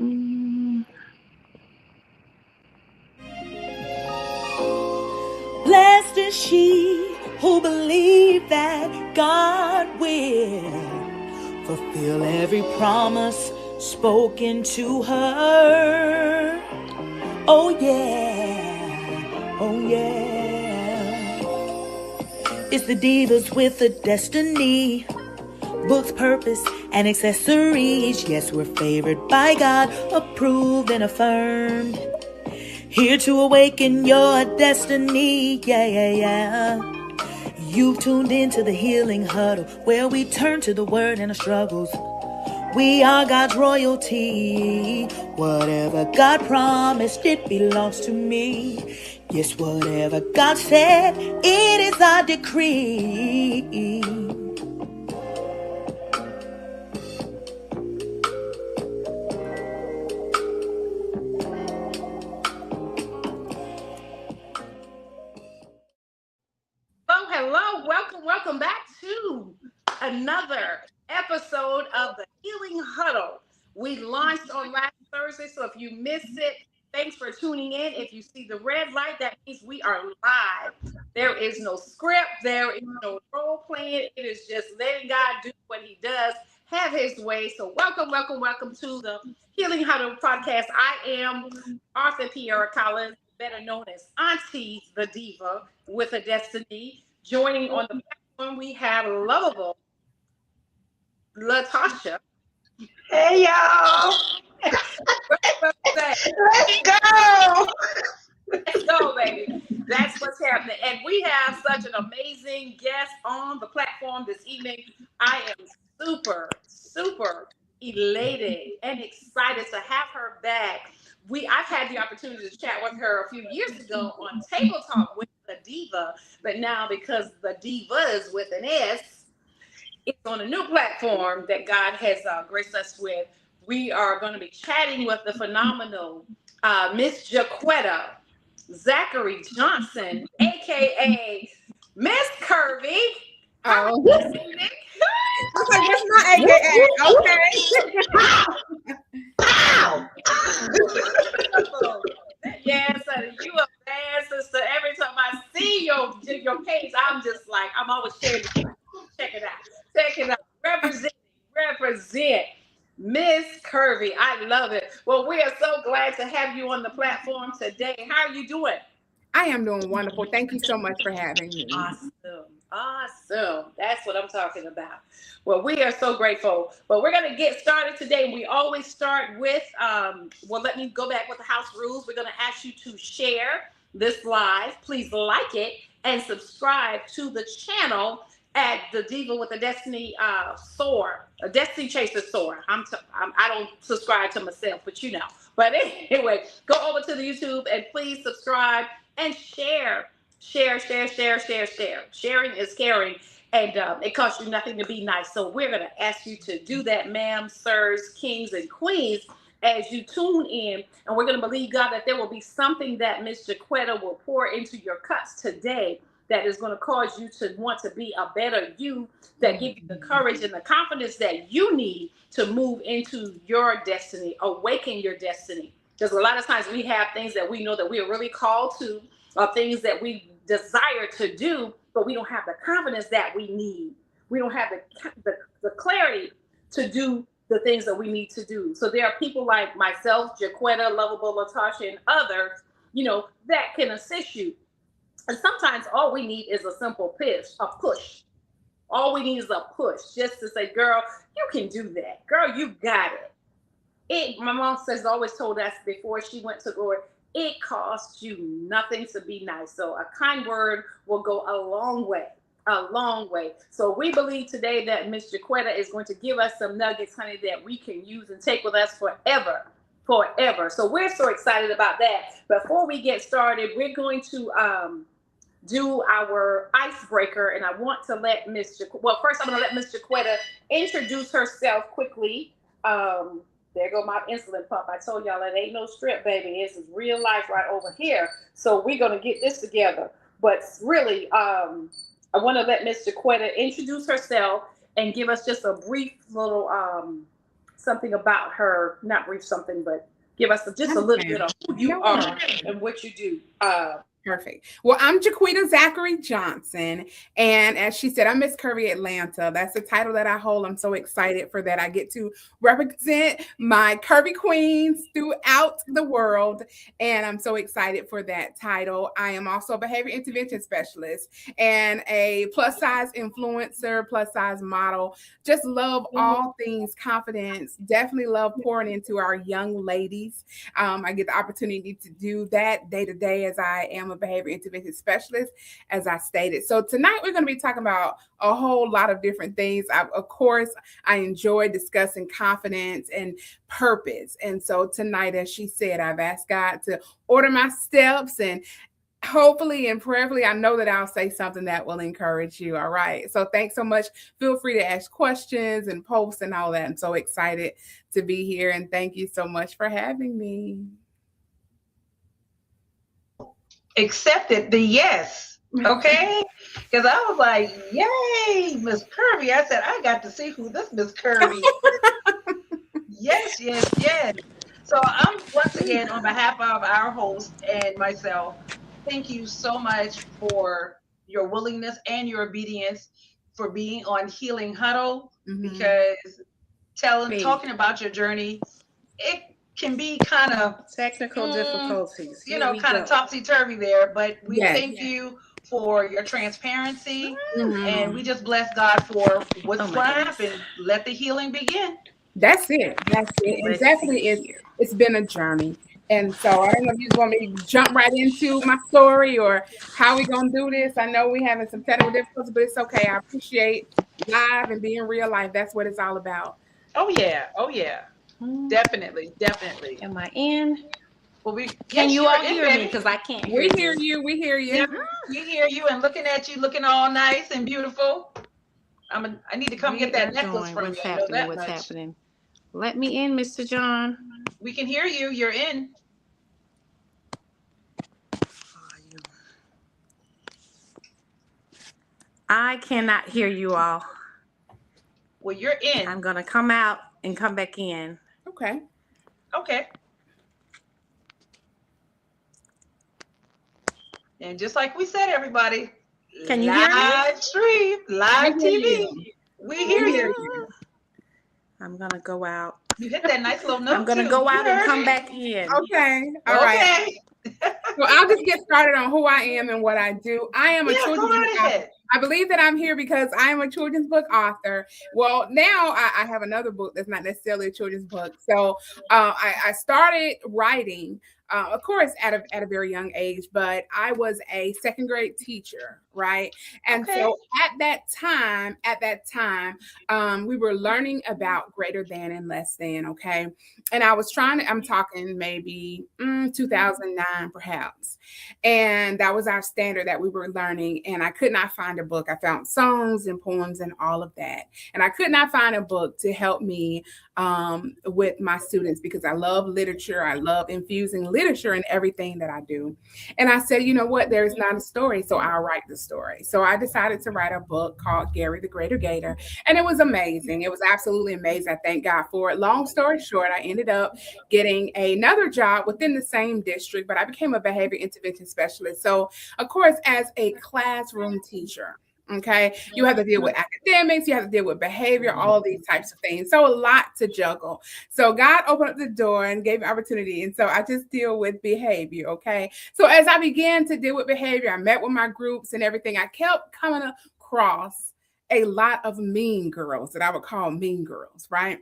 Mm. Blessed is she who believes that God will fulfill every promise spoken to her. Oh yeah, oh yeah. It's the divas with a destiny, books, purpose, and accessories. Yes, we're favored by God, approved and affirmed. Here to awaken your destiny. Yeah, yeah, yeah. You've tuned into the Healing Huddle, where we turn to the Word and the struggles. We are God's royalty. Whatever God promised, it belongs to me. Yes, whatever God said, it is our decree. Hello. Welcome back to another episode of the Healing Huddle. We launched on last Thursday, so if you missed it, thanks for tuning in. If you see the red light, that means we are live. There is no script, there is no role playing. It is just letting God do what He does, have His way. So, welcome to the Healing Huddle podcast. I am Arthur Pierre Collins, better known as Auntie the Diva with a Destiny. Joining on the platform, we have lovable Latasha. Hey y'all, Let's let's go. go, baby. That's what's happening. And we have such an amazing guest on the platform this evening. I am super elated and excited to have her back. I've had the opportunity to chat with her a few years ago on Table Talk with the Diva, but now because the Diva is with an S, it's on a new platform that God has graced us with. We are going to be chatting with the phenomenal Miss Jaquetta Zachary Johnson, aka Miss Curvy. How are Oh, you this evening? I was like, that's my AKA. Okay. Pow. Yes, honey, you a bad sister. Every time I see your page, I'm always sharing. Check it out. Check it out. Represent. Miss Curvy. I love it. Well, we are so glad to have you on the platform today. How are you doing? I am doing wonderful. Thank you so much for having me. Awesome. Awesome. That's what I'm talking about. Well, we are so grateful. But we're going to get started today. We always start with, let me go back with the house rules. We're going to ask you to share this live. Please like it and subscribe to the channel at the Diva with a Destiny Soar, a Destiny Chaser Soar. I don't subscribe to myself, but you know. But anyway, go over to the YouTube and please subscribe and share. Share. Sharing is caring, and it costs you nothing to be nice. So we're going to ask you to do that, ma'am, sirs, kings, and queens, as you tune in. And we're going to believe, God, that there will be something that Miss Jaquetta will pour into your cups today that is going to cause you to want to be a better you, that give you the courage and the confidence that you need to move into your destiny, awaken your destiny. Because a lot of times we have things that we know that we are really called to, or things that we desire to do, but we don't have the confidence that we need. We don't have the clarity to do the things that we need to do. So there are people like myself, Jaquetta, Lovable Latasha, and others, that can assist you. And sometimes all we need is a simple push. All we need is a push, just to say, girl, you can do that. Girl, you got it. My mom says always told us before she went to glory, it costs you nothing to be nice. So a kind word will go a long way. A long way. So we believe today that Miss Jaquetta is going to give us some nuggets, honey, that we can use and take with us forever. Forever. So we're so excited about that. Before we get started, we're going to do our icebreaker, and I want to let first I'm going to let Miss Jaquetta introduce herself quickly. There go my insulin pump. I told y'all it ain't no strip, baby. This is real life right over here. So we're gonna get this together. But really, I want to let Miss Jaquetta introduce herself and give us just a brief little something about her, not brief something, but give us just a little bit of who you are and what you do. Perfect. Well, I'm Jaquita Zachary Johnson. And as she said, I'm Miss Curvy Atlanta. That's the title that I hold. I'm so excited for that. I get to represent my curvy queens throughout the world. And I'm so excited for that title. I am also a behavior intervention specialist and a plus size influencer, plus size model. Just love all things confidence. Definitely love pouring into our young ladies. I get the opportunity to do that day to day as I am a behavior intervention specialist, as I stated. So tonight we're going to be talking about a whole lot of different things. Of course, I enjoy discussing confidence and purpose. And so tonight, as she said, I've asked God to order my steps, and hopefully and prayerfully, I know that I'll say something that will encourage you. All right. So thanks so much. Feel free to ask questions and post and all that. I'm so excited to be here. And thank you so much for having me. Accepted the yes. Okay. Because I was like, yay, Miss Curvy. I said, I got to see who this Miss Curvy is. Yes, yes, yes. So I'm once again on behalf of our host and myself, thank you so much for your willingness and your obedience for being on Healing Huddle, because talking about your journey, it can be kind of technical difficulties, kind of topsy-turvy there, but we thank you for your transparency, and we just bless God for what's going to happen. Let the healing begin. That's it. And definitely it's been a journey. And so I don't know if you just want me to jump right into my story or how we gonna do this. I know we having some technical difficulties, but it's okay. I appreciate live and being real life. That's what it's all about. Oh yeah. Definitely. Am I in? Well, can you all hear me? Because I can't hear you. We hear you. Yeah, we hear you, and looking at you, looking all nice and beautiful. I need to come get that necklace from you. What's happening? Let me in, Mr. John. We can hear you. You're in. I cannot hear you all. Well, you're in. I'm going to come out and come back in. Okay. And just like we said, everybody, can you hear me? Live stream, live TV. We hear you. I'm going to go out. You hit that nice little note. I'm going to go out and come back in. Okay. All right. Well, I'll just get started on who I am and what I do. I am a children's book author. I believe that I'm here because I am a children's book author. Well, now I have another book that's not necessarily a children's book. So I started writing, of course, at a very young age, but I was a second grade teacher, right? And so at that time, we were learning about greater than and less than, okay? And I was I'm talking maybe 2009, perhaps. And that was our standard that we were learning. And I could not find a book. I found songs and poems and all of that. And I could not find a book to help me with my students because I love literature. I love infusing literature in everything that I do. And I said, you know what? There is not a story, so I'll write the story. So I decided to write a book called Gary the Greater Gator. And it was amazing. It was absolutely amazing. I thank God for it. Long story short, I ended up getting another job within the same district, but I became a behavior intervention specialist. So, of course, as a classroom teacher, okay, you have to deal with academics, you have to deal with behavior, all these types of things. So a lot to juggle. So God opened up the door and gave me opportunity. And so I just deal with behavior, okay? So as I began to deal with behavior, I met with my groups and everything. I kept coming across a lot of mean girls that I would call mean girls, right?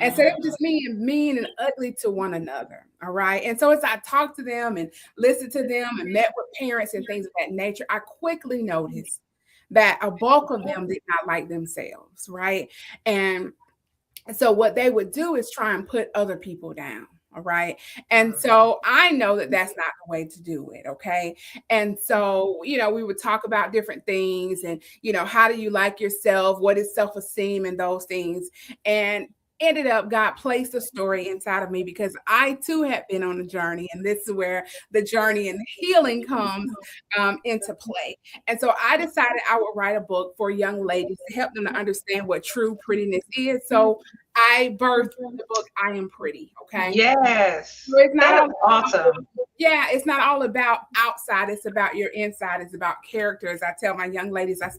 And so they were just mean and ugly to one another. All right. And so as I talked to them and listened to them and met with parents and things of that nature, I quickly noticed that a bulk of them did not like themselves. Right. And so what they would do is try and put other people down. All right. And so I know that that's not the way to do it. Okay. And so, we would talk about different things and, how do you like yourself? What is self-esteem and those things? And ended up, God placed a story inside of me because I too had been on a journey, and this is where the journey and the healing comes into play. And so I decided I would write a book for young ladies to help them to understand what true prettiness is. So I birthed the book I Am Pretty. Okay. Yes. So it's not That's awesome. Yeah, it's not all about outside. It's about your inside. It's about characters. I tell my young ladies, I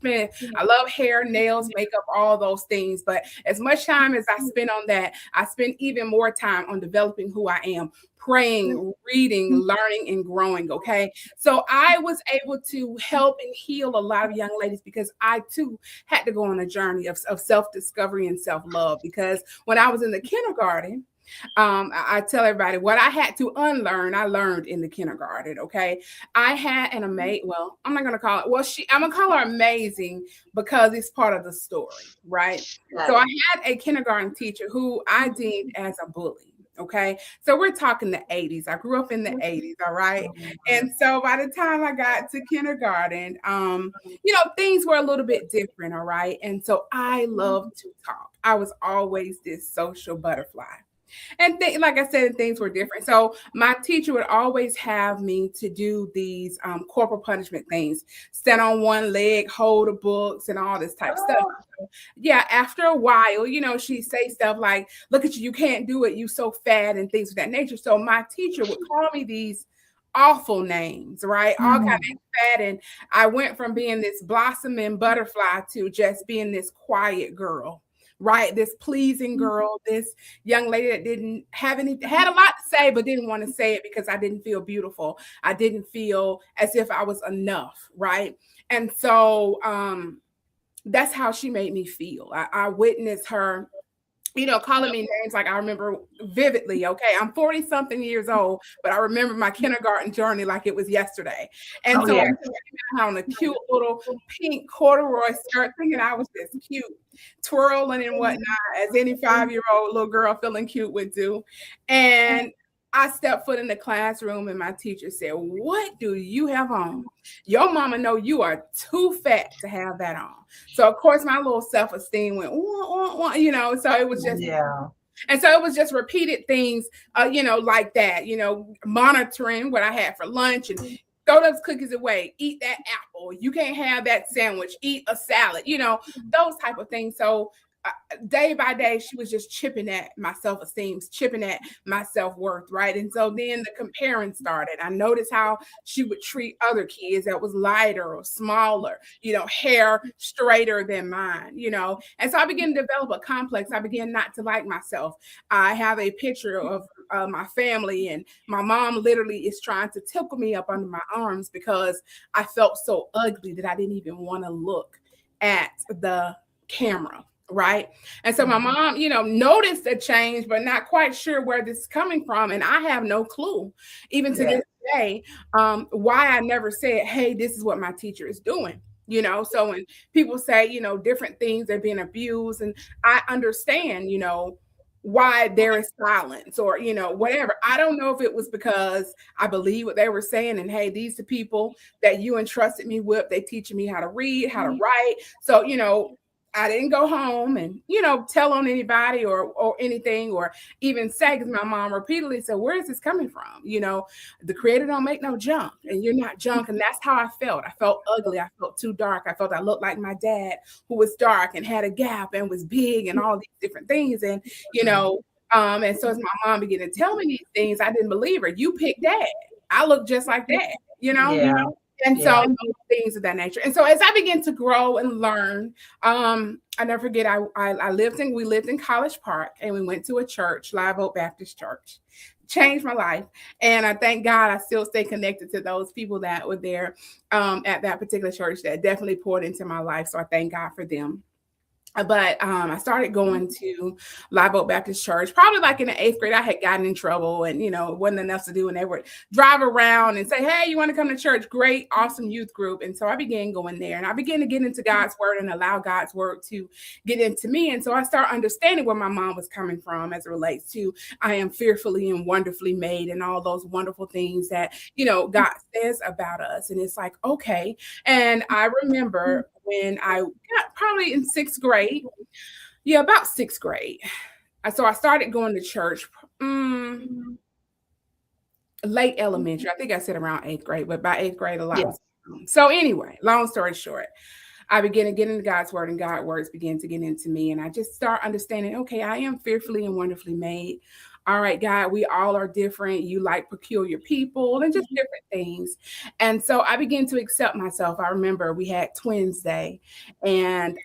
love hair, nails, makeup, all those things. But as much time as I spend on that, I spend even more time on developing who I am, praying, reading, learning, and growing. Okay. So I was able to help and heal a lot of young ladies because I too had to go on a journey of self-discovery and self-love. Because when I was in the kindergarten, I tell everybody what I had to unlearn, I learned in the kindergarten. Okay. I had an amazing, well, I'm not going to call it, I'm going to call her amazing because it's part of the story. Right. So I had a kindergarten teacher who I deemed as a bully. Okay. So we're talking the 80s. I grew up in the 80s. All right. And so by the time I got to kindergarten, things were a little bit different. All right. And so I loved to talk. I was always this social butterfly. And like I said, things were different. So my teacher would always have me to do these corporal punishment things, stand on one leg, hold the books and all this type of stuff. So, yeah, after a while, she'd say stuff like, look at you, you can't do it, you so fat and things of that nature. So my teacher would call me these awful names, right? All kind of fat. And I went from being this blossoming butterfly to just being this quiet girl. Right, this pleasing girl, this young lady that didn't have had a lot to say, but didn't want to say it because I didn't feel beautiful. I didn't feel as if I was enough, right? And so that's how she made me feel. I witnessed her, calling me names like I remember vividly. Okay, I'm 40 something years old, but I remember my kindergarten journey like it was yesterday. And I came out on a cute little pink corduroy skirt, thinking I was just cute, twirling and whatnot, as any 5-year-old little girl feeling cute would do. And I stepped foot in the classroom and my teacher said, "What do you have on? Your mama know you are too fat to have that on." So of course my little self-esteem went, wah, wah, wah, so it was just, and so it was just repeated things, like that, monitoring what I had for lunch and throw those cookies away, eat that apple. You can't have that sandwich, eat a salad, those type of things. So day by day, she was just chipping at my self-esteem, chipping at my self-worth, right? And so then the comparing started. I noticed how she would treat other kids that was lighter or smaller, hair straighter than mine, And so I began to develop a complex. I began not to like myself. I have a picture of my family, and my mom literally is trying to tickle me up under my arms because I felt so ugly that I didn't even want to look at the camera. Right. And so my mom, noticed a change, but not quite sure where this is coming from. And I have no clue, even to this day, why I never said, hey, this is what my teacher is doing. So when people say, different things, they're being abused, and I understand, why there is silence or, whatever. I don't know if it was because I believe what they were saying. And hey, these are people that you entrusted me with. They teaching me how to read, how to write. So, I didn't go home and, tell on anybody or anything, or even say, because my mom repeatedly said, where is this coming from? The creator don't make no junk, and you're not junk. And that's how I felt. I felt ugly. I felt too dark. I felt I looked like my dad, who was dark and had a gap and was big and all these different things. And, and so as my mom began to tell me these things, I didn't believe her. You picked dad. I look just like dad, And so things of that nature. And so as I began to grow and learn, I never forget, we lived in College Park, and we went to a church, Live Oak Baptist Church. Changed my life. And I thank God I still stay connected to those people that were there at that particular church that definitely poured into my life. So I thank God for them. But I started going to Live Oak Baptist Church, probably like in the 8th grade. I had gotten in trouble and, it wasn't enough to do. And they would drive around and say, hey, you want to come to church? Great, awesome youth group. And so I began going there, and I began to get into God's word and allow God's word to get into me. And so I started understanding where my mom was coming from as it relates to I am fearfully and wonderfully made, and all those wonderful things that, God says about us. And it's like, okay. And I remember when I got probably in 6th grade. Yeah, about 6th grade. So I started going to church late elementary. I think I said around 8th grade, but by 8th grade, a lot. So anyway, long story short, I began to get into God's word, and God's words began to get into me. And I just start understanding, okay, I am fearfully and wonderfully made. All right, God, we all are different. You like peculiar people and just different things. And so I began to accept myself. I remember we had Twins Day, and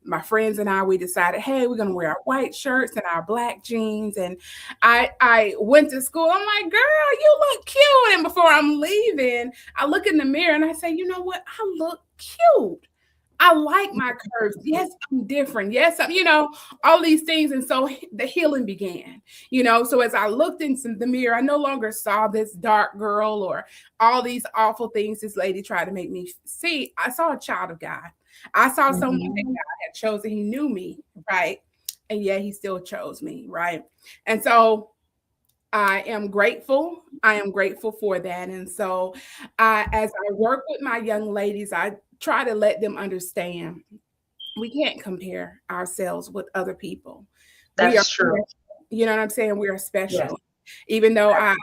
my friends and I, we decided, hey, we're going to wear our white shirts and our black jeans. And I went to school. I'm like, girl, you look cute. And before I'm leaving, I look in the mirror and I say, you know what? I look cute. I like my curves. Yes, I'm different. Yes, I'm, all these things. And so the healing began, So as I looked into the mirror, I no longer saw this dark girl or all these awful things this lady tried to make me see. I saw a child of God. I saw someone that God had chosen. He knew me, right? And yet he still chose me, right? And so I am grateful. I am grateful for that. And so as I work with my young ladies, I try to let them understand we can't compare ourselves with other people. That's true. Special. You know what I'm saying? We are special. Yes. Even though I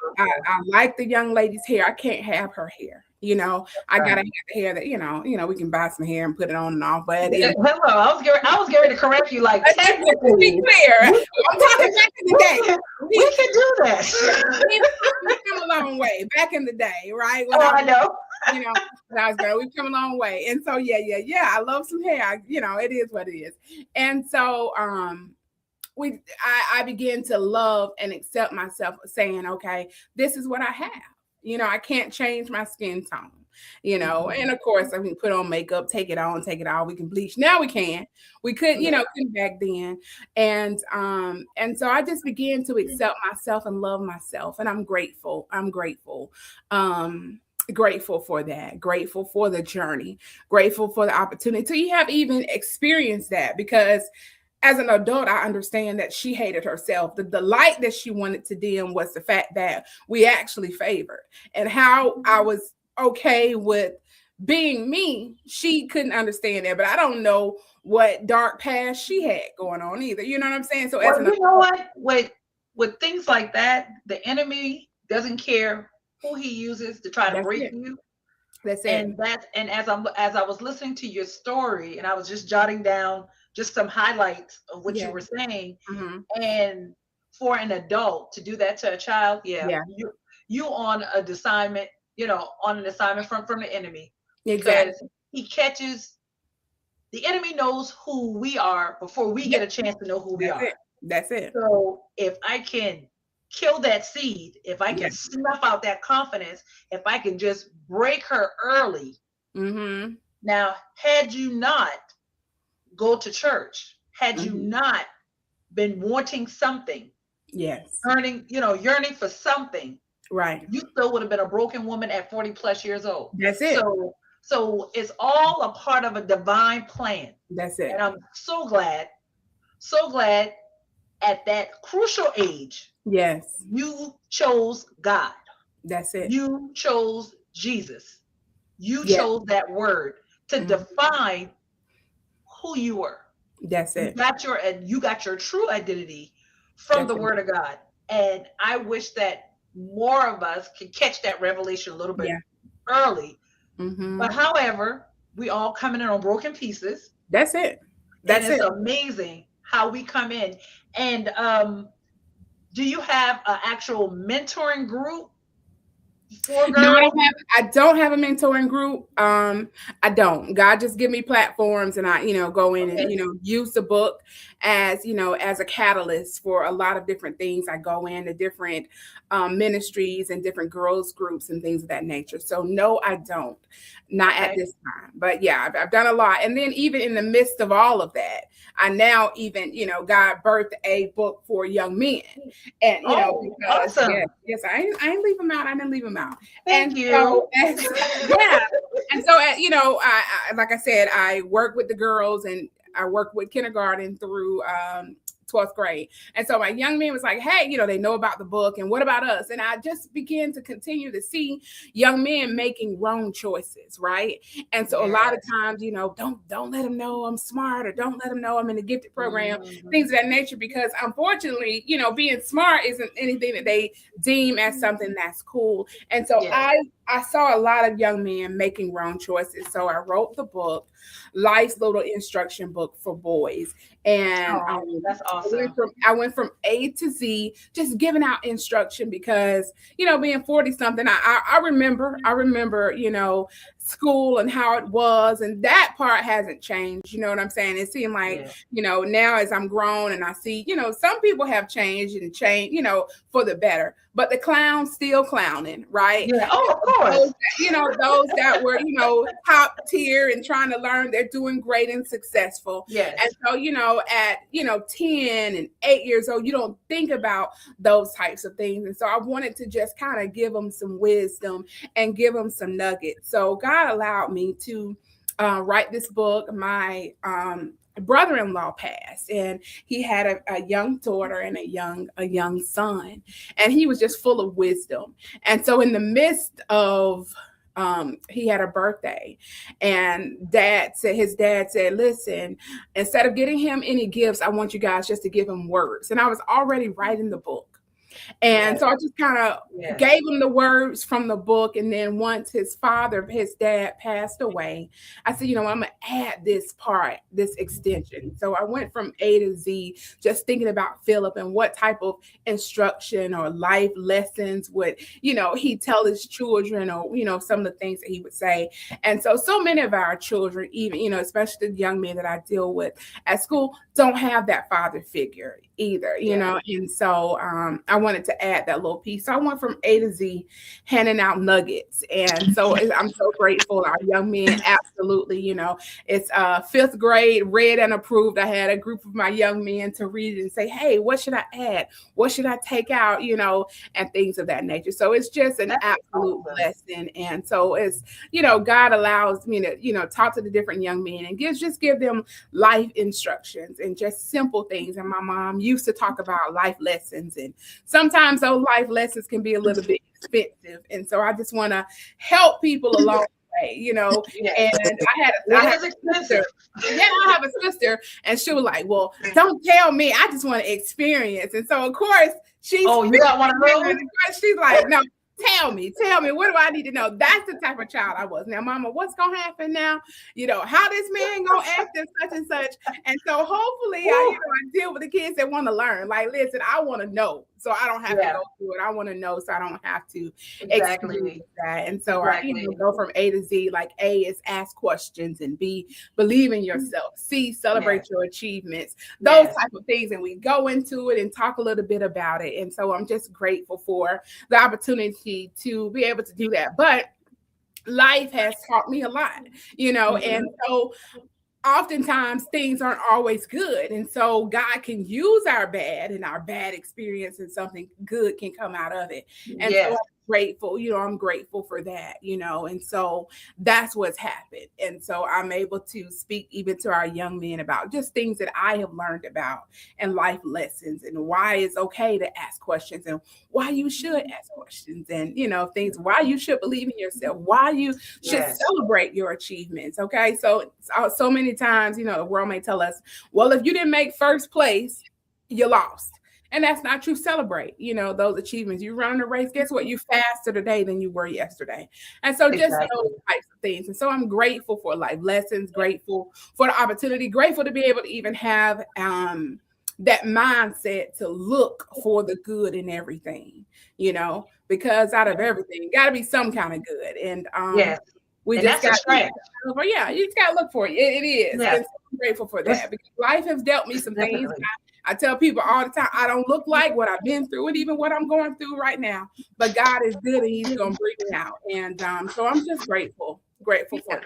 like the young lady's hair, I can't have her hair. I gotta have the hair that we can buy some hair and put it on and off. But hello, I was going to correct you. Like, technically, to be clear, I'm talking back in the day. We can do that. We've come a long way back in the day, right? I know. When I was girl, we've come a long way, and so yeah. I love some hair. It is what it is, and so I began to love and accept myself, saying, okay, this is what I have. I can't change my skin tone, and of course I can put on makeup, take it on, take it off. We can bleach. Now we can. We couldn't, couldn't back then. And so I just began to accept myself and love myself. And I'm grateful. Grateful for that, grateful for the journey, grateful for the opportunity. So you have even experienced that, because as an adult, I understand that she hated herself. The light that she wanted to dim was the fact that we actually favored, and how I was okay with being me. She couldn't understand that, but I don't know what dark past she had going on either. You know what I'm saying? So as an adult, with things like that, the enemy doesn't care who he uses to try to break you. That's it. And as I was listening to your story, and I was just jotting down just some highlights of what you were saying, and for an adult to do that to a child, you on an assignment, on an assignment from the enemy. Exactly. Because he catches, the enemy knows who we are before we get a chance to know who we are. That's it. So if I can kill that seed, if I can snuff out that confidence, if I can just break her early. Now, had you not go to church, had you not been wanting something, yearning for something, right, you still would have been a broken woman at 40 plus years old. That's it. So it's all a part of a divine plan. That's it. And I'm so glad at that crucial age, you chose God. That's it. You chose Jesus. You chose that word to define who you were. That's it. You got your true identity from the word of God. And I wish that more of us could catch that revelation a little bit early. But however, we all come in on broken pieces. That's it. It's amazing how we come in. And do you have an actual mentoring group for girls? No, I don't have a mentoring group. I don't. God just give me platforms, and I, go in and, use the book as, as a catalyst for a lot of different things. I go into different ministries and different girls groups and things of that nature. So no, I don't. Not at this time. But yeah, I've done a lot. And then even in the midst of all of that, I now even, God birthed a book for young men. And, because, awesome. Yes, I ain't leave them out. I didn't leave them out. Thank you. So, And so, I like I said, I work with the girls, and I work with kindergarten through 12th grade. And so my young man was like, hey, they know about the book, and what about us? And I just began to continue to see young men making wrong choices, right? And so a lot of times, don't let them know I'm smart, or don't let them know I'm in the gifted program, things of that nature, because unfortunately, being smart isn't anything that they deem as something that's cool. And so I I saw a lot of young men making wrong choices. So I wrote the book, Life's Little Instruction Book for Boys. And Oh, that's awesome. I went from A to Z, just giving out instruction because, being 40 something, I remember, school and how it was. And that part hasn't changed. You know what I'm saying? It seemed like, now as I'm grown and I see, some people have changed and changed, for the better, but the clown's still clowning, right? Yeah. Oh, of course. Those that were, top tier and trying to learn, they're doing great and successful. Yes. And so, at 10 and 8 years old, you don't think about those types of things. And so I wanted to just kind of give them some wisdom and give them some nuggets. So God allowed me to write this book. My brother-in-law passed, and he had a young daughter and a young son, and he was just full of wisdom. And so in the midst of he had a birthday, and his dad said, listen, instead of getting him any gifts, I want you guys just to give him words. And I was already writing the book. And so I just kind of gave him the words from the book. And then once his dad passed away, I said, I'm going to add this extension. So I went from A to Z, just thinking about Philip and what type of instruction or life lessons would, he tell his children, or, some of the things that he would say. And so many of our children, even, especially the young men that I deal with at school, don't have that father figure either, and so I wanted to add that little piece. So I went from A to Z, handing out nuggets. And so I'm so grateful. Our young men, absolutely, it's 5th grade, read and approved. I had a group of my young men to read it and say, hey, what should I add? What should I take out? And things of that nature. So it's just an absolute blessing. And so it's, God allows me to, talk to the different young men and give them life instructions and just simple things. And my mom used to talk about life lessons, and sometimes those life lessons can be a little bit expensive. And so I just want to help people along the way, And I have a sister. Yeah, I have a sister, and she was like, well, don't tell me. I just want to experience. And so, of course, she's you got one of those? She's like, no. Tell me, what do I need to know? That's the type of child I was. Now, mama, what's going to happen now? How this man going to act and such and such. And so hopefully I deal with the kids that want to learn. Like, listen, I want to know, so I don't have to go through it. I want to know, so I don't have to experience that. And so I go from A to Z. Like, A is ask questions, and B, believe in yourself. C, celebrate your achievements. Those type of things. And we go into it and talk a little bit about it. And so I'm just grateful for the opportunity to be able to do that. But life has taught me a lot, and so oftentimes things aren't always good. And so God can use our bad experience, and something good can come out of it. And so I'm grateful, I'm grateful for that, and so that's what's happened. And so I'm able to speak even to our young men about just things that I have learned about and life lessons, and why it's okay to ask questions, and why you should ask questions, and things, why you should believe in yourself, why you should celebrate your achievements. Okay. So many times, the world may tell us, well, if you didn't make first place, you lost. And that's not true. Celebrate, those achievements. You run a race, guess what? You faster today than you were yesterday. And so just those types of things. And so I'm grateful for life lessons, grateful for the opportunity, grateful to be able to even have that mindset to look for the good in everything, because out of everything, got to be some kind of good. And we just got you just got to look for it. It is. And so I'm grateful for that, because life has dealt me some things. I tell people all the time, I don't look like what I've been through, and even what I'm going through right now. But God is good, and He's going to bring me out. And so I'm just grateful for that.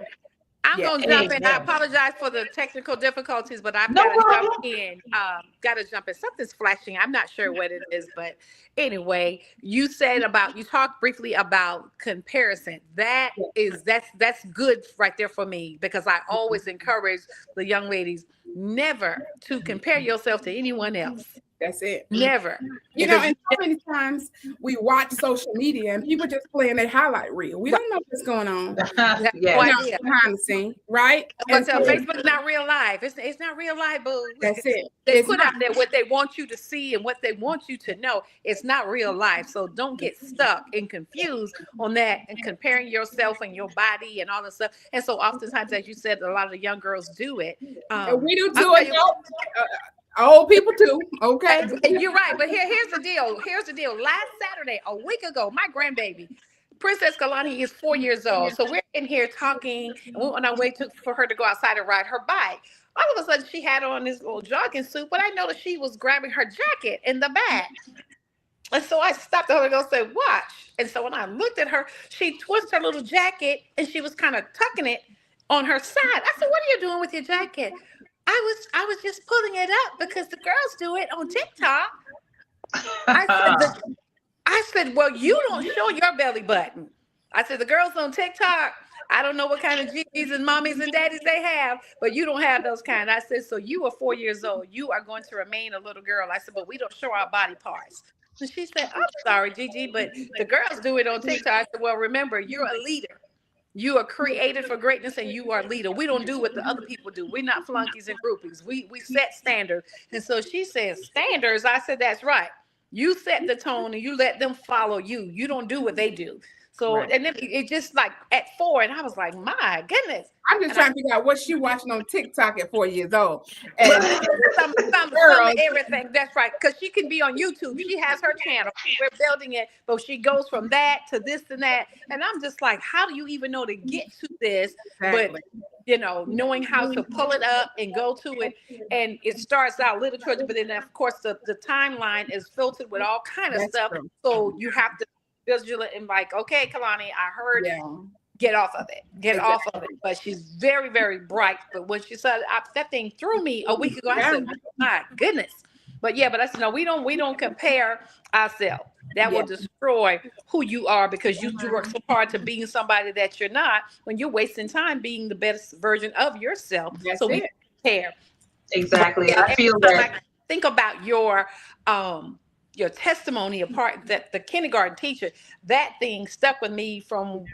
I'm going to jump in. I apologize for the technical difficulties, but I've got to jump in. Something's flashing. I'm not sure what it is, but anyway, you talked briefly about comparison. That's good right there for me, because I always encourage the young ladies never to compare yourself to anyone else. That's it. Never. You know, and so many times we watch social media and people just playing their highlight reel. We don't know what's going on. Yeah. Behind the scene, right? But Facebook's not real life. It's not real life, boo. That's it. They put out there what they want you to see and what they want you to know. It's not real life. So don't get stuck and confused on that and comparing yourself and your body and all this stuff. And so oftentimes, as you said, a lot of the young girls do it. We do it. Old people too. Okay. You're right. But here's the deal. Here's the deal. Last Saturday, a week ago, my grandbaby, Princess Kalani, is 4 years old. So we're in here talking, and we're on our way for her to go outside and ride her bike. All of a sudden, she had on this little jogging suit, but I noticed she was grabbing her jacket in the back. And so I stopped her and I said, watch. And so when I looked at her, she twisted her little jacket and she was kind of tucking it on her side. I said, what are you doing with your jacket? I was just pulling it up because the girls do it on TikTok. I said, well, you don't show your belly button. I said, the girls on TikTok, I don't know what kind of G's and mommies and daddies they have, but you don't have those kind. I said, so you are 4 years old. You are going to remain a little girl. I said, but we don't show our body parts. And she said, I'm sorry, Gigi, but the girls do it on TikTok. I said, well, remember, you're a leader. You are created for greatness and you are a leader. We don't do what the other people do. We're not flunkies and groupies. We set standards. And so she says, standards? I said, that's right. You set the tone and you let them follow you. You don't do what they do. So, right. And then it just like at 4, and I was like, my goodness. I'm just trying to figure out what she watching on TikTok at 4 years old. And some everything. That's right. Because she can be on YouTube. She has her channel. We're building it, but she goes from that to this and that. And I'm just like, how do you even know to get to this? Exactly. But you know, knowing how to pull it up and go to it. And it starts out little children, but then of course the timeline is filtered with all kind of stuff. True. So you have to vigilant and like, okay, Kalani, I heard it. Get off of it. Get off of it. But she's very, very bright. But when she said that thing threw me a week ago, I said, my goodness. But yeah, but I said, no, we don't compare ourselves. That will destroy who you are because you work so hard to being somebody that you're not when you're wasting time being the best version of yourself. That's so we compare. Exactly. I feel that. I think about your testimony apart that the kindergarten teacher, that thing stuck with me from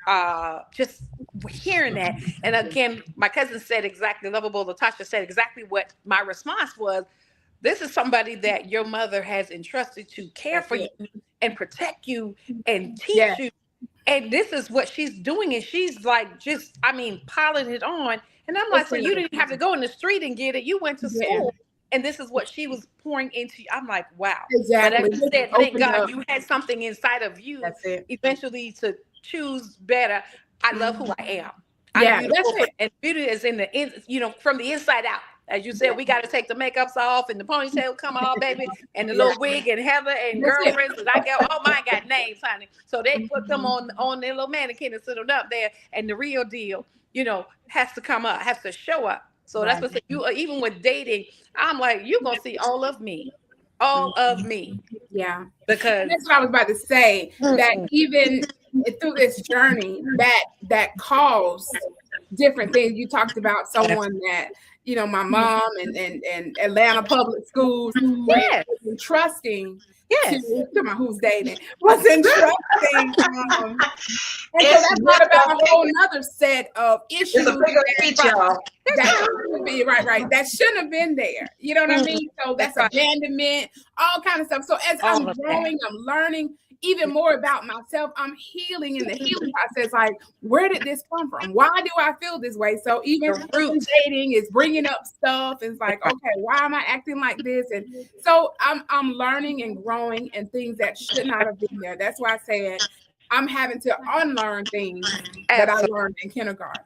just hearing that. And again, my cousin said exactly, lovable Latasha said exactly what my response was. This is somebody that your mother has entrusted to care for you and protect you and teach you. And this is what she's doing. And she's like, just, piling it on. And I'm like, so you didn't have to go in the street and get it. You went to school. And this is what she was pouring into you. I'm like, wow. Exactly. But as you said, thank God you had something inside of you eventually to choose better. I love who I am. I'm beautiful. And beauty is from the inside out. As you said, we got to take the makeups off and the ponytail come off, baby, and the little wig and Heather and girlfriends. And I go, mine got names, honey. So they put them on their little mannequin and sit them up there. And the real deal, has to come up, has to show up. So that's what you even with dating, I'm like, you're gonna see all of me. Yeah. Because that's what I was about to say. That even through this journey that caused different things. You talked about someone that, my mom and Atlanta public schools wasn't trusting. Who's dating wasn't trusting. And so that's not about a whole nother set of issues. That should be right. That shouldn't have been there. You know what I mean? So that's abandonment, all kind of stuff. So as I'm growing, I'm learning even more about myself. I'm healing in the healing process. Like, where did this come from? Why do I feel this way? So even dating is bringing up stuff. It's like, okay, why am I acting like this? And so I'm learning and growing and things that should not have been there. That's why I said I'm having to unlearn things that I learned in kindergarten.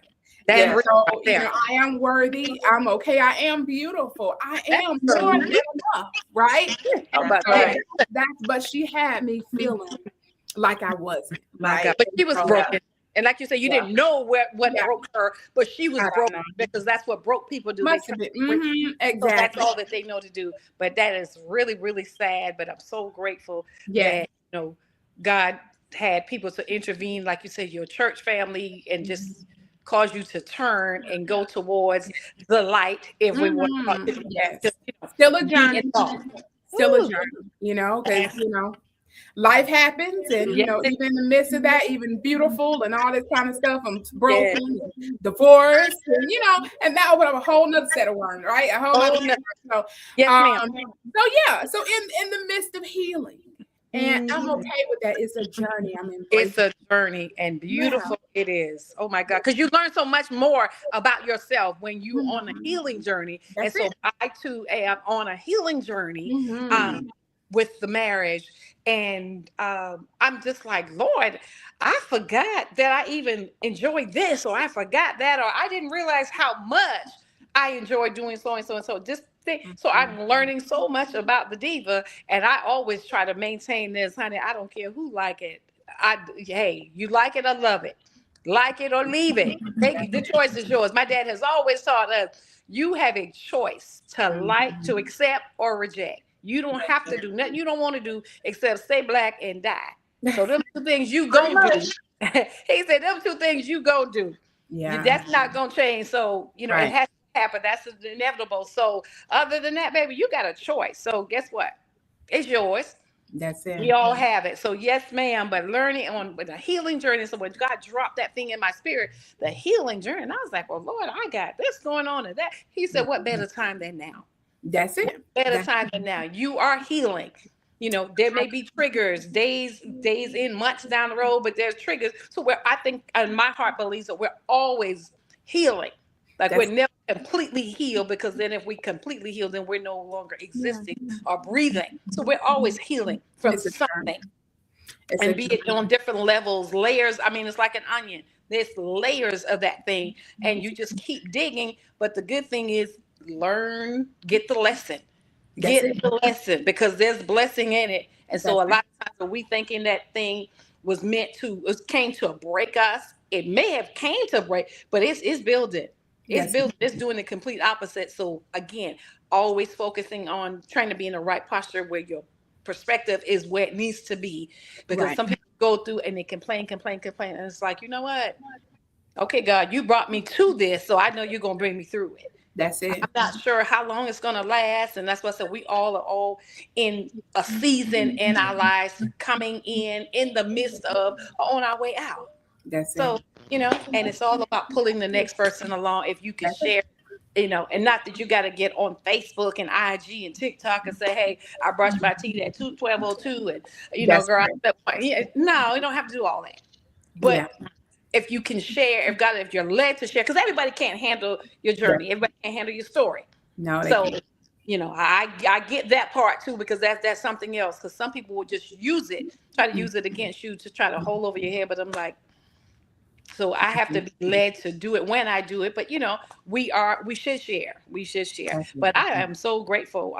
So, I am worthy. I'm okay. I am beautiful. I am more than enough, right? But she had me feeling like I wasn't. My God. But she was broken. And like you said, you didn't know what broke her, but she was broken because that's what broke people do. Exactly. So that's all that they know to do. But that is really, really sad. But I'm so grateful that, God had people to intervene, like you said, your church family, and just cause you to turn and go towards the light if we want to. Still a journey. still a journey, because, life happens, and, even in the midst of that, even beautiful and all this kind of stuff, I'm broken, divorced, and, and that opened up a whole nother set of worms, right? A whole nother set. So, yes, ma'am. So in the midst of healing, and I'm okay with that. It's a journey. I'm embracing. It's a journey, and beautiful it is. Oh my God. Because you learn so much more about yourself when you're on a healing journey. That's and so I too am on a healing journey with the marriage. And I'm just like, Lord, I forgot that I even enjoyed this, or I forgot that, or I didn't realize how much I enjoy doing so and so and so. Just so I'm learning so much about the diva, and I always try to maintain this, honey. I don't care who like it. Hey, you like it or love it, like it or leave it. The choice is yours. My dad has always taught us, you have a choice to like, to accept, or reject. You don't have to do nothing you don't want to do except stay black and die. So them two things you gonna do. He said, them two things you gonna do. Yeah, that's not gonna change. So it has to happen. That's inevitable. So other than that, baby, you got a choice. So guess what? It's yours. That's it. We all have it. So yes, ma'am. But learning on with a healing journey. So when God dropped that thing in my spirit, the healing journey, and I was like, well, Lord, I got this going on and that. He said, what better time than now? That's it. What better time than now? You are healing. There may be triggers, days in, months down the road, but there's triggers. So I think, and my heart believes that we're always healing. Like we're never completely healed, because then if we completely heal, then we're no longer existing or breathing. So we're always healing from something. And be it on different levels, layers. I mean, it's like an onion. There's layers of that thing, and you just keep digging. But the good thing is, learn, get the lesson. Get the lesson, because there's blessing in it. And so a lot of times when we thinking that thing was came to break us, it may have came to break, but it's building. It's building. It's doing the complete opposite. So again, always focusing on trying to be in the right posture where your perspective is where it needs to be. Because some people go through and they complain. And it's like, you know what? Okay, God, you brought me to this, so I know you're going to bring me through it. That's it. I'm not sure how long it's going to last. And that's what I said. We all are all in a season in our lives, coming in the midst of, on our way out. That's so, it. And it's all about pulling the next person along. If you can share, and not that you got to get on Facebook and IG and TikTok and say, hey, I brushed my teeth at 12:02. And, girl, no, you don't have to do all that. But if you can share, if you're led to share, because everybody can't handle your journey. Everybody can't handle your story. No, so, I get that part too, because that's something else. Because some people will just try to use it against you to try to hold over your head. But I'm like, so I have to be led to do it when I do it. But we should share. But I am so grateful.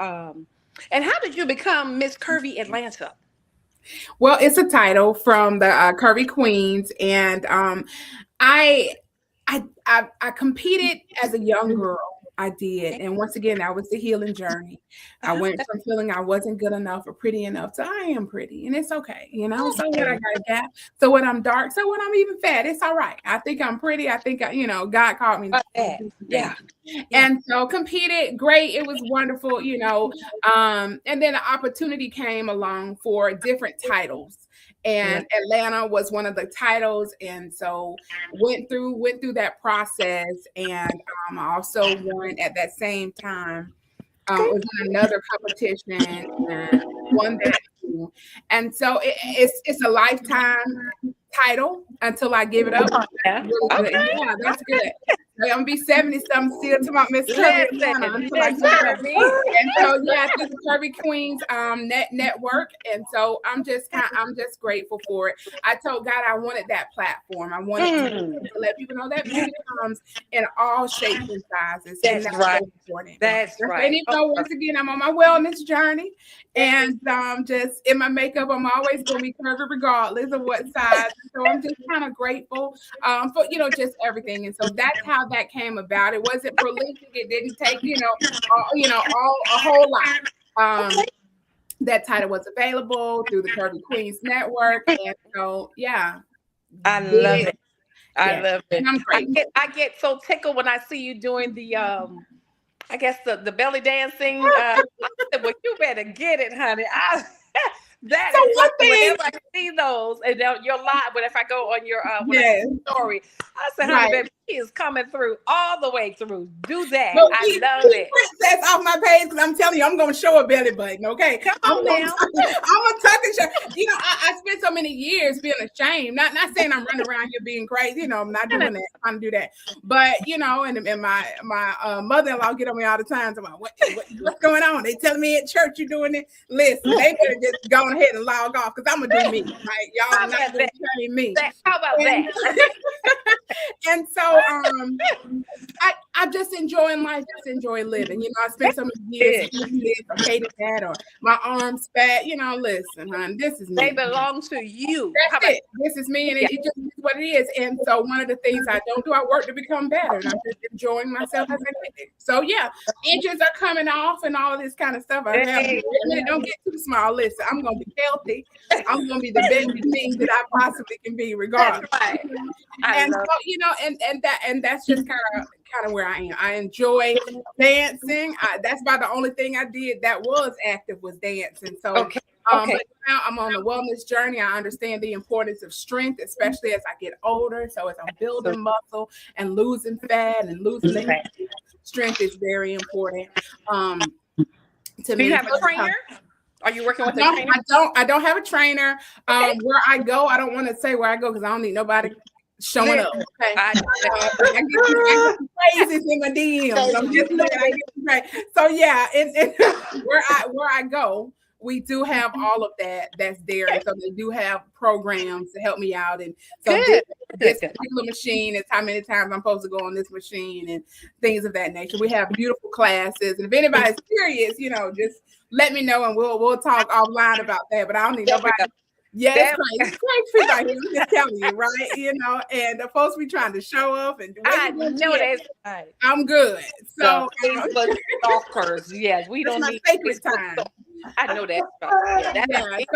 And how did you become Miss Curvy Atlanta? Well, it's a title from the Curvy Queens, and I competed as a young girl. I did, and once again, that was the healing journey. I went from feeling I wasn't good enough or pretty enough to I am pretty, and it's okay, So what, I got a gap. So when I'm dark, so when I'm even fat, it's all right. I think I'm pretty. I think God called me. And so competed, great. It was wonderful, and then an opportunity came along for different titles. And Atlanta was one of the titles, and so went through that process, and I also won at that same time. Was in another competition and won that too. And so it's a lifetime title until I give it up. Really good. Yeah, that's good. I'm gonna be 70-something still to my Miss Curvy Atlanta until I give it up. And so this Curvy Queens network, and so I'm just grateful for it. I told God I wanted that platform. I wanted to let people know that beauty comes in all shapes and sizes. That's right. That's right. And once again, I'm on my wellness journey, and just in my makeup, I'm always gonna be curvy regardless of what size. So I'm just kind of grateful for just everything. And so that's how that came about. It wasn't prolific. It didn't take a whole lot. That title was available through the Curvy Queens Network, and so I love it. I love it. I'm grateful. I get so tickled when I see you doing the I guess the belly dancing. said, well, you better get it, honey. That So is one something, thing, whenever I see those, and you're live, but if I go on your when I yes, see the story, I said, honey, right. baby, he is coming through all the way through. Do that. But I keep love it. Princess off my page because I'm telling you, I'm going to show a belly button, okay? Come I'm on going now. to tuck and show. You know, I spent so many years feeling ashamed. Not saying I'm running around here being crazy. You know, I'm not doing that. I'm trying to do that. But, you know, and my mother-in-law get on me all the time. I'm like, what's going on? They telling me at church you're doing it. Listen, they better just go ahead and log off because I'm going to do me, right? Y'all are not going to train me. How about that? And so I'm just enjoying life, just enjoy living. You know, I spent so many years hating this or hating that, or my arms fat. You know, listen, hon, this is me. They belong to you. That's it. This is me, and it just is what it is. And so one of the things I don't do, I work to become better, and I'm just enjoying myself as I get it. So yeah, inches are coming off and all of this kind of stuff. I have don't get too small. Listen, I'm gonna be healthy. I'm gonna be the best thing that I possibly can be, regardless. That's right. And so, you know, and that's just kind of where I am. I enjoy dancing. That's about the only thing I did that was active was dancing. So but now I'm on a wellness journey. I understand the importance of strength, especially as I get older. So as I'm building muscle and losing fat and losing the fat, strength is very important. To me. Do you have a trainer? Are you working with a trainer? I don't have a trainer. Where I go, I don't want to say where I go because I don't need nobody showing up. Okay. I get praises in my DMs. I'm just saying, so yeah, and where I go, we do have all of that that's there. And so they do have programs to help me out. And so this particular machine is how many times I'm supposed to go on this machine and things of that nature. We have beautiful classes. And if anybody's curious, you know, just let me know and we'll talk offline about that. But I don't need nobody. Yeah, it's crazy right here. I'm just telling you, right? You know, and the folks be trying to show off and I know that's right. I'm good. So Facebook stalkers, yes, we don't need sacred time. I know that. So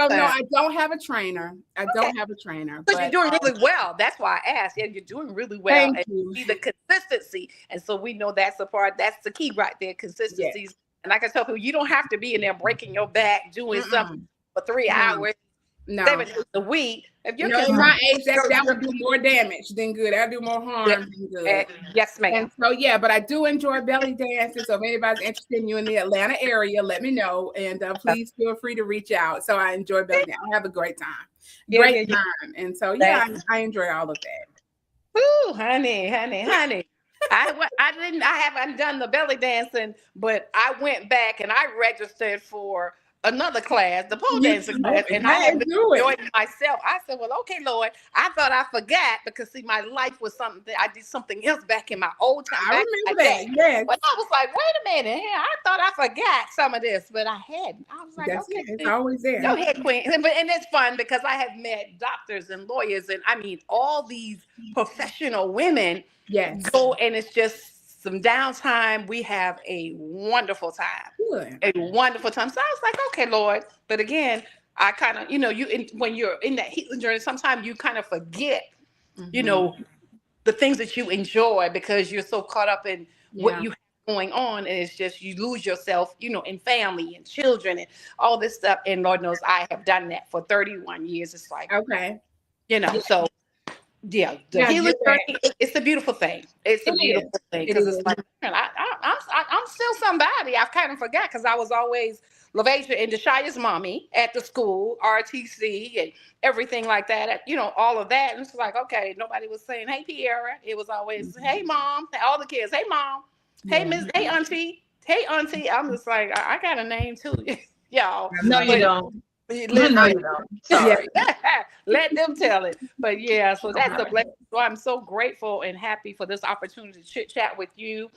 no, I don't have a trainer. I don't have a trainer. But you're doing really well. That's why I asked. Yeah, you're doing really well. Thank you. See the consistency. And so we know that's the part, that's the key right there, consistencies. Yes. And like I tell people, you don't have to be in there breaking your back, doing something for 3 hours. No. 7 days a week. If you're in my age, that would do more damage than good. That'd do more harm than good. Yes, ma'am. And so yeah, but I do enjoy belly dancing. So if anybody's interested in you in the Atlanta area, let me know. And please feel free to reach out. So I enjoy belly dancing. I have a great time. Great time. And so yeah, I enjoy all of that. Ooh, honey. I haven't done the belly dancing, but I went back and I registered for another class, the pole dancing class, and I have been enjoying myself. I said, well, okay, Lord, I thought I forgot because see, my life was something, I did something else back in my old time. I remember that, yes. But I was like, wait a minute, I thought I forgot some of this, but I hadn't. I was like, okay. It's always there. Go ahead, Queen. And it's fun because I have met doctors and lawyers and I mean, all these professional women go and it's just some downtime. We have a wonderful time. Good. A wonderful time. So I was like, okay, Lord. But again, I kind of, when you're in that healing journey, sometimes you kind of forget, the things that you enjoy because you're so caught up in what you have going on. And it's just, you lose yourself, in family and children and all this stuff. And Lord knows I have done that for 31 years. It's like, okay. So yeah, the healing journey, it's a beautiful thing. It's a beautiful thing because it's like, I'm still somebody. I've kind of forgot because I was always LaVasia and Deshaya's mommy at the school, RTC and everything like that, all of that. And it's like, okay, nobody was saying, hey, Pierre. It was always, hey, mom, all the kids, hey, mom, hey, miss, hey, auntie. I'm just like, I got a name too, y'all. No, you don't. Sorry. Let them tell it. But yeah, so that's a blessing. So I'm so grateful and happy for this opportunity to chit chat with you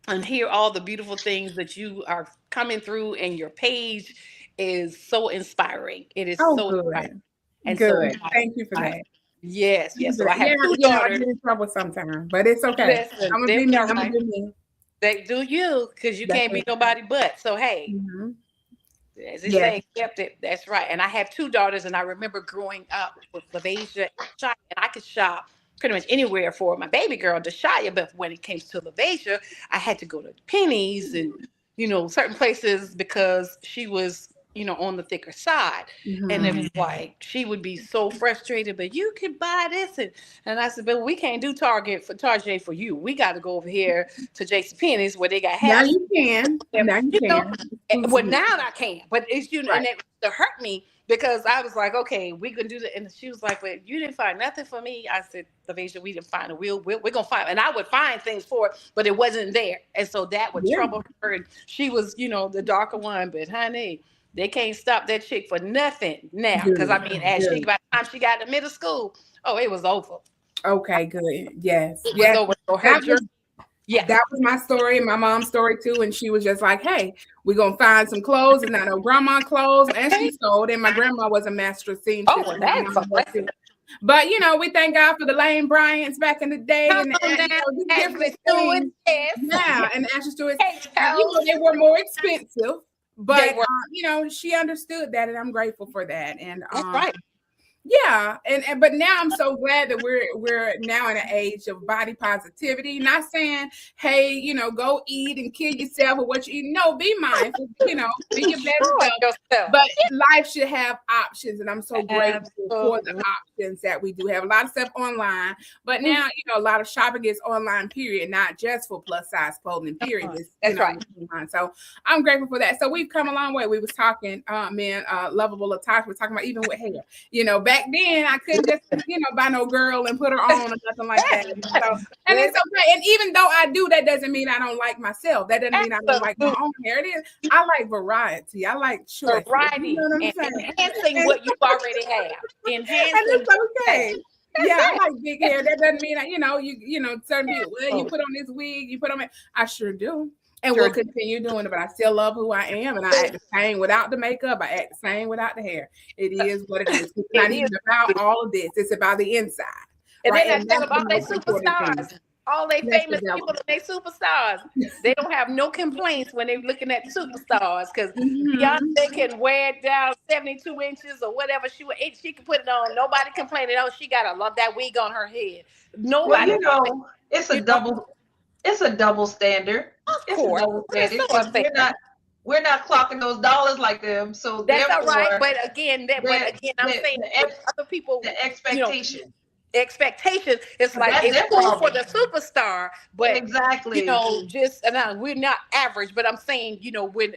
and hear all the beautiful things that you are coming through, and your page is so inspiring. It is so inspiring. And good. So thank you for that. Yes. So I have 2 daughters. I get in trouble sometimes, but it's okay. Listen, I'm gonna be me. They do you because you can't be nobody but. So hey. Mm-hmm. As they say, accept it. That's right. And I have 2 daughters, and I remember growing up with LaVasia and Shia, and I could shop pretty much anywhere for my baby girl, Deshaya. But when it came to LaVasia, I had to go to Penny's and certain places because she was, on the thicker side. And it was like, she would be so frustrated, but you can buy this. And I said, but we can't do Target for you. We got to go over here to JCPenney's where they got half. Now you can. Now you can. Well, now I can. But it's, and it hurt me because I was like, okay, we can do that. And she was like, but you didn't find nothing for me. I said, Lavisha, we didn't find it. We're going to find, and I would find things for it, but it wasn't there. And so that would trouble her. And she was, the darker one, but honey, they can't stop that chick for nothing now. Because by the time she got to middle school, it was over. Okay, good. Yes. Yes. Over. So that was my story and my mom's story too. And she was just like, hey, we're going to find some clothes and not no grandma clothes. And she sold. And my grandma was a master seamstress. Oh, that's amazing. But, we thank God for the Lane Bryants back in the day. And the different things. Yeah, and the Ashley Stewarts. They were more expensive. But, she understood that, and I'm grateful for that. And that's right. Yeah, but now I'm so glad that we're now in an age of body positivity. Not saying, hey, go eat and kill yourself or what you eat. No, be mindful, be your best self. But life should have options, and I'm so grateful for the options that we do have. A lot of stuff online, but now a lot of shopping is online. Period, not just for plus size clothing. Period. That's right. So I'm grateful for that. So we've come a long way. We was talking, lovable attire. We're talking about even with hair. Back then, I couldn't just, buy no girl and put her on or nothing like that. So, and it's okay. And even though I do, that doesn't mean I don't like myself. That doesn't mean I don't like my own hair. It is. I like variety. I like choice. Variety. And enhancing what you already have. And it's okay. Yeah, I like big hair. That doesn't mean certain people. Well, you put on this wig. You put on. I sure do. And we'll continue doing it, but I still love who I am, and I act the same without the makeup. I act the same without the hair. It is what it is. It's not even about all of this. It's about the inside. And then that's about their superstars. All they famous people and they superstars. They don't have no complaints when they're looking at superstars because Beyonce can wear it down 72 inches or whatever she can put it on. Nobody complaining. Oh, she got that wig on her head. Nobody. Well, it's a double. It's a double standard. It's a double standard. We're not clocking those dollars like them. So that's all right. But again, I'm saying other people. The expectation. Expectation is like it's cool for the superstar, but exactly, we're not average. But I'm saying, when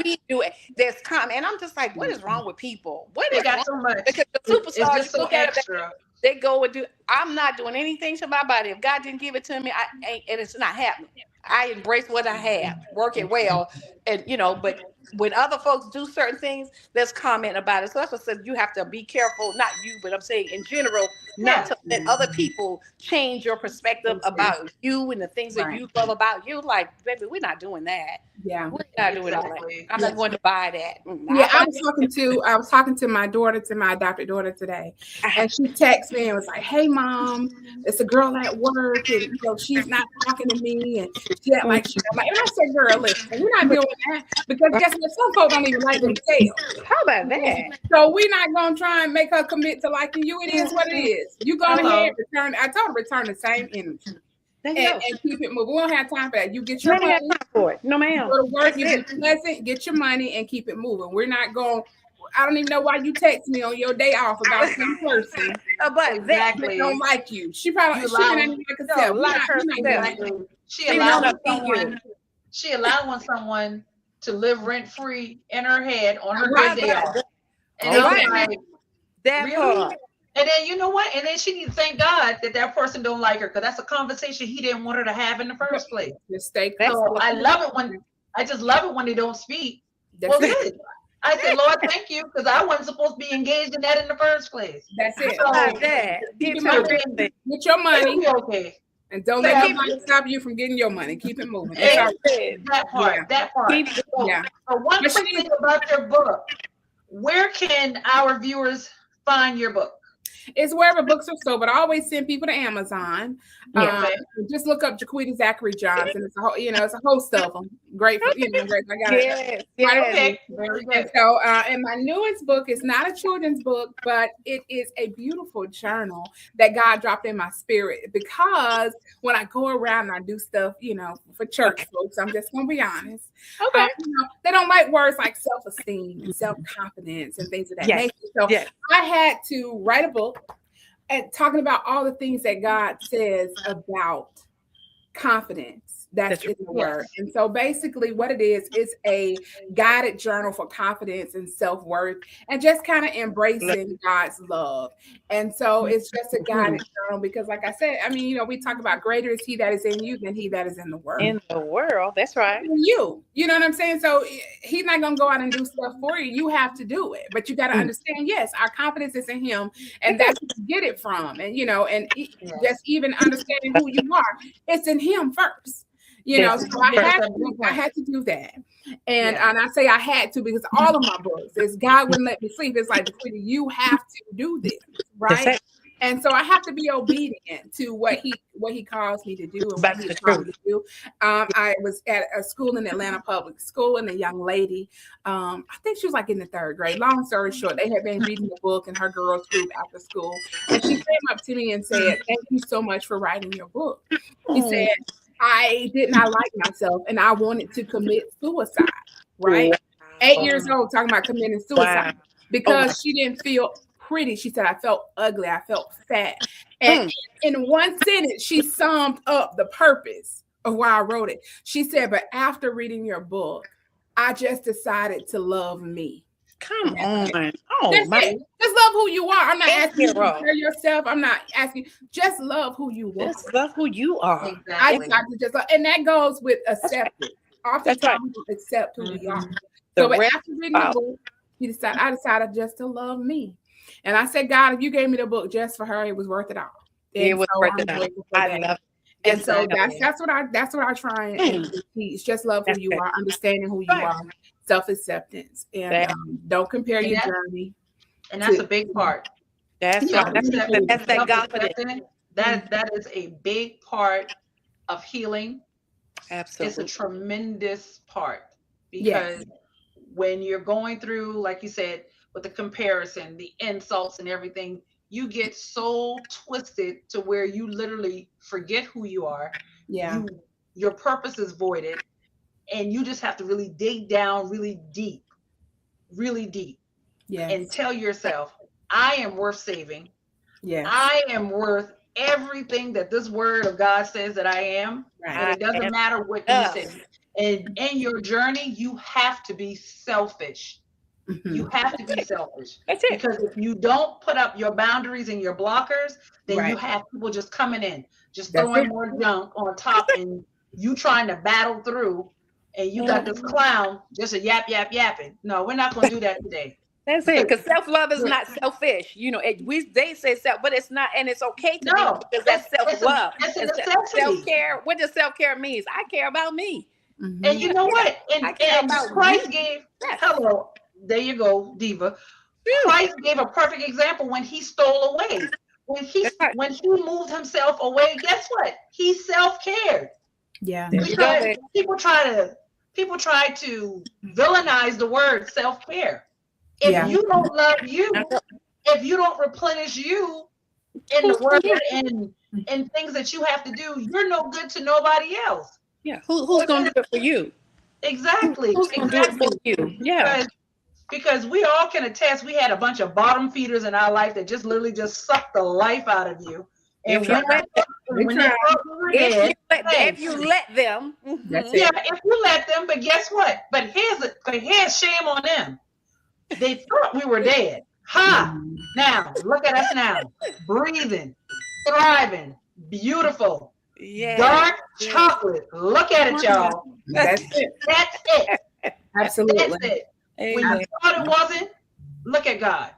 we do it, there's time, and I'm just like, what is wrong with people? What is wrong? So much. Because the superstars so extra. They go and do. I'm not doing anything to my body. If God didn't give it to me, and it's not happening. I embrace what I have, work it well, and but when other folks do certain things, let's comment about it. So that's what I said. You have to be careful, not you, but I'm saying in general, not to let other people change your perspective about you and the things that you love about you. Like, baby, we're not doing that. Yeah, we're not doing that. I'm not going to buy that. I was talking to my daughter, to my adopted daughter today, and she texted me and was like, "Hey, mom, it's a girl at work, and she's not talking to me, and she act like she's like." And I said, "Girl, listen, we're not doing that because guess what? Some folks don't even like themselves. How about that? So we're not gonna try and make her commit to liking you. It is what it is. You go ahead, return. I told her return the same energy." And keep it moving. We don't have time for that. You get your money. For it. No, ma'am. Go to work, you be pleasant, get your money, and keep it moving. We're not going. I don't even know why you text me on your day off about some person. But exactly don't like you. She probably she didn't even like herself. She allowing someone to live rent free in her head on her good day off. And I'm like, that really? And then you know what? And then she needs to thank God that person don't like her because that's a conversation he didn't want her to have in the first place. Mistake. So I just love it when they don't speak. Well, good. I said, Lord, thank you, because I wasn't supposed to be engaged in that in the first place. That's it. So, get your money. Okay. And don't let nobody stop you from getting your money. Keep it moving. That part. Yeah. So one quick thing about your book. Where can our viewers find your book? It's wherever books are sold, but I always send people to Amazon. Yeah. Just look up Jaquita Zachary Johnson. It's a whole, it's a host of them. Great for, great. I got it. Yes. Very And good. so, and my newest book is not a children's book, but it is a beautiful journal that God dropped in my spirit, because when I go around and I do stuff, for church folks, I'm just going to be honest. Okay. They don't like words like self-esteem and self-confidence and things of that nature. So I had to write a book and talking about all the things that God says about confidence. That's in the word. And so basically what it is a guided journal for confidence and self-worth and just kind of embracing God's love. And so it's just a guided journal because like I said, I mean, we talk about greater is he that is in you than he that is in the world. In the world, that's right. You know what I'm saying? So he's not going to go out and do stuff for you. You have to do it. But you got to understand, yes, our confidence is in him and that's where you get it from. And, just even understanding who you are, it's in him first. So I had to do that. And I say I had to because all of my books, is God wouldn't let me sleep. It's like, you have to do this, right? And so I have to be obedient to what he calls me to do and what he calls me to do. I was at a school in Atlanta Public School, and a young lady, I think she was like in the 3rd grade. Long story short, they had been reading the book in her girls' group after school. And she came up to me and said, "Thank you so much for writing your book." She said, "I did not like myself and I wanted to commit suicide," right? Wow. 8 years old talking about committing suicide because she didn't feel pretty. She said, "I felt ugly. I felt fat." And in one sentence, she summed up the purpose of why I wrote it. She said, "But after reading your book, I just decided to love me." Come on. Oh, my. Just love who you are. I'm not asking you to compare yourself. I'm not asking. Just love who you are. Just love who you are. Exactly. I decided to just love, and that goes with acceptance. Oftentimes we don't accept who we are. So but after reading the book, I decided just to love me. And I said, "God, if you gave me the book just for her, it was worth it all." And it was worth it all. I love it. And so that's what I try and teach. Just love who you are, understanding who you are, self-acceptance, and don't compare your journey. And that's a big part. That's that confidence. That is a big part of healing. Absolutely. It's a tremendous part because when you're going through, like you said, with the comparison, the insults and everything, you get so twisted to where you literally forget who you are. Yeah. Your purpose is voided. And you just have to really dig down really deep, and tell yourself, I am worth saving. Yeah, I am worth everything that this word of God says that I am. Right. And it doesn't matter what you say. And in your journey, you have to be selfish. Mm-hmm. You have to be selfish. That's it. Because if you don't put up your boundaries and your blockers, then you have people just coming in, just throwing more junk on top, and you trying to battle through. And you got this clown just a yapping. No, we're not going to do that today. That's it. Because self-love is not selfish. They say self, but it's not, and it's okay to be because that's self-love. It's a necessity. Self-care. What does self-care mean? I care about me. Mm-hmm. And you know what? And Christ gave. Hello, there you go, Diva. Christ gave a perfect example when he stole away. When he moved himself away, guess what? He self-cared. Yeah. Because people try to villainize the word self-care. If you don't love you, if you don't replenish you in the word and things that you have to do, you're no good to nobody else. Yeah. Who's going to do it for you? Exactly. Who's going to do it for you? Yeah. Because we all can attest, we had a bunch of bottom feeders in our life that just literally just sucked the life out of you. And if you let them, if you let them, but guess what? But here's shame on them. They thought we were dead. Now look at us now, breathing, thriving, beautiful, dark chocolate. Look at it, y'all. That's it. Absolutely. That's it. When you thought it wasn't, look at God.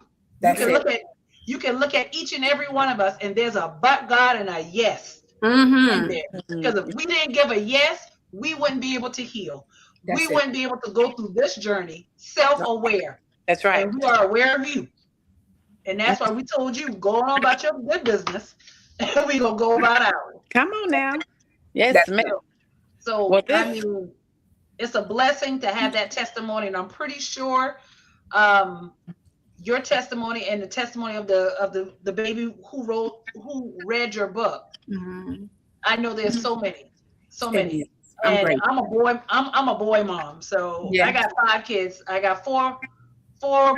You can look at each and every one of us, and there's a but God and a yes in there. Because if we didn't give a yes, we wouldn't be able to heal. We wouldn't be able to go through this journey self-aware. That's right. And we are aware of you. And that's why we told you, go on about your good business. And we gonna go about ours. Come on now. Yes, ma'am. So Well, I mean, it's a blessing to have that testimony, and I'm pretty sure your testimony and the testimony of the baby who read your book. Mm-hmm. I know there's so many. And I'm a boy mom, so I got 5 kids. I got four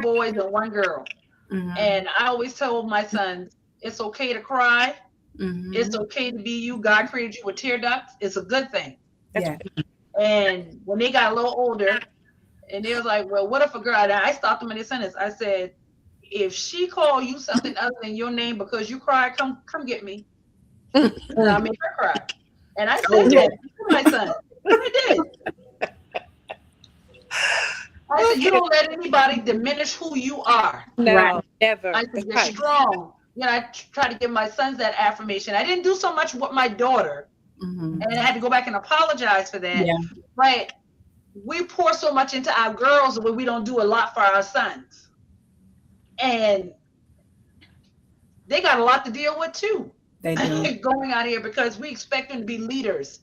boys and 1 girl. Mm-hmm. And I always told my sons, it's okay to cry. Mm-hmm. It's okay to be you. God created you with tear ducts. It's a good thing. Yeah. And when they got a little older, and they was like, well, what if a girl? I stopped them in this sentence. I said, if she call you something other than your name because you cried, come get me. And I'll make her cry. And I said that to my son. I did. I said, you don't let anybody diminish who you are. No, right. Never. I said, you're strong. You know, I try to give my sons that affirmation. I didn't do so much with my daughter. Mm-hmm. And I had to go back and apologize for that. Yeah. But we pour so much into our girls where we don't do a lot for our sons. And they got a lot to deal with too. They do. Going out here because we expect them to be leaders,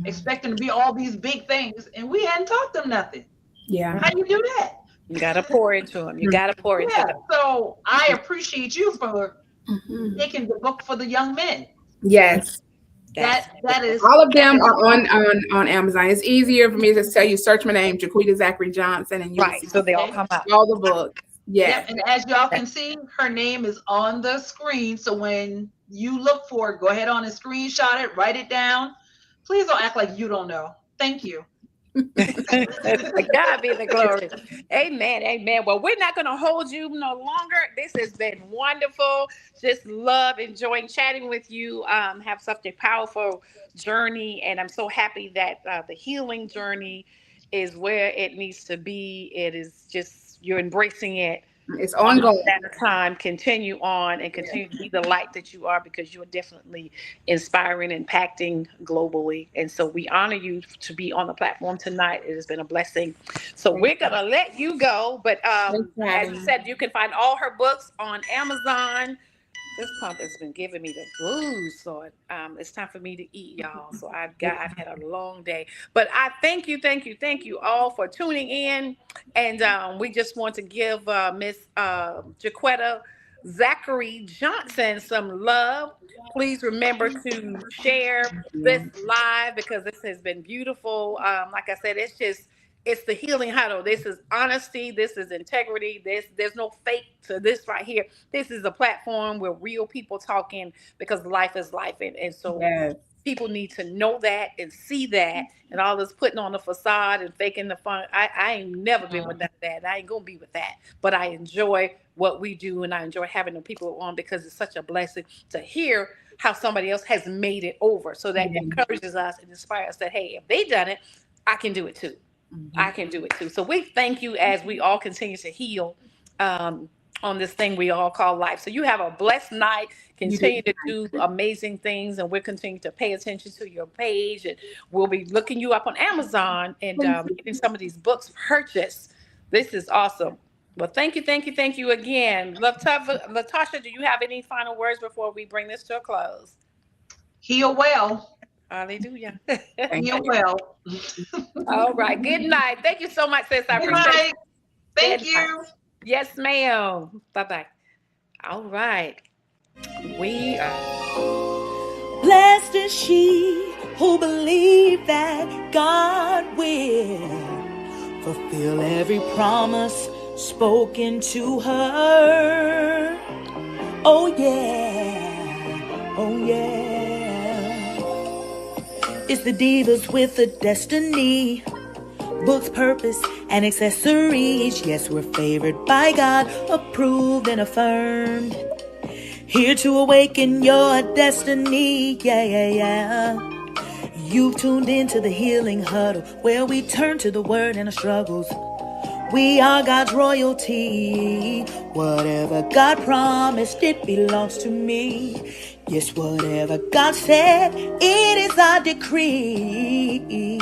expect them to be all these big things, and we hadn't taught them nothing. Yeah. How do you do that? You got to pour into them. You got to pour into them. So I appreciate you for taking the book for the young men. Yes. That is all of them are on Amazon. It's easier for me to tell you, search my name, Jaquita Zachary Johnson, and you right. So they all come out. All the books. Yeah. Yep. And as y'all can see, her name is on the screen. So when you look for it, go ahead on and screenshot it, write it down. Please don't act like you don't know. Thank you. God be the glory. Amen. Amen. Well, we're not going to hold you no longer. This has been wonderful. Just love enjoying chatting with you. Have such a powerful journey. And I'm so happy that the healing journey is where it needs to be. It is just, you're embracing it. It's ongoing. At a time, continue on and continue to be the light that you are, because you are definitely inspiring, impacting globally. And so we honor you to be on the platform tonight. It has been a blessing. So we're going to let you go. But as you said, you can find all her books on Amazon. This pump has been giving me the blues, so it's time for me to eat, y'all. So I've had a long day, but I thank you all for tuning in, and we just want to give Miss Jaquita Zachary Johnson some love. Please remember to share this live because this has been beautiful. Like I said, it's the healing huddle. This is honesty. This is integrity. There's no fake to this right here. This is a platform where real people talking, because life is life. And so people need to know that and see that, and all this putting on the facade and faking the fun. I ain't never been with that. I ain't going to be with that. But I enjoy what we do, and I enjoy having the people on, because it's such a blessing to hear how somebody else has made it over. So that encourages us and inspires us that, hey, if they done it, I can do it too. I can do it too. So we thank you as we all continue to heal on this thing we all call life. So you have a blessed night. Continue to do amazing things, and we'll continue to pay attention to your page, and we'll be looking you up on Amazon and getting some of these books purchased. This is awesome. Well, thank you again. Latasha, do you have any final words before we bring this to a close? Heal well. Hallelujah. Heal well. All right. Good night. Thank you so much, sis. I appreciate it. Thank you. Yes, ma'am. Bye-bye. All right. We are blessed is she who believes that God will fulfill every promise spoken to her. Oh yeah. Oh yeah. It's the divas with a destiny, books, purpose, and accessories. Yes, we're favored by God, approved and affirmed. Here to awaken your destiny. Yeah. You've tuned into the Healing Huddle, where we turn to the Word and our struggles. We are God's royalty. Whatever God promised, it belongs to me. Yes, whatever God said, it is our decree.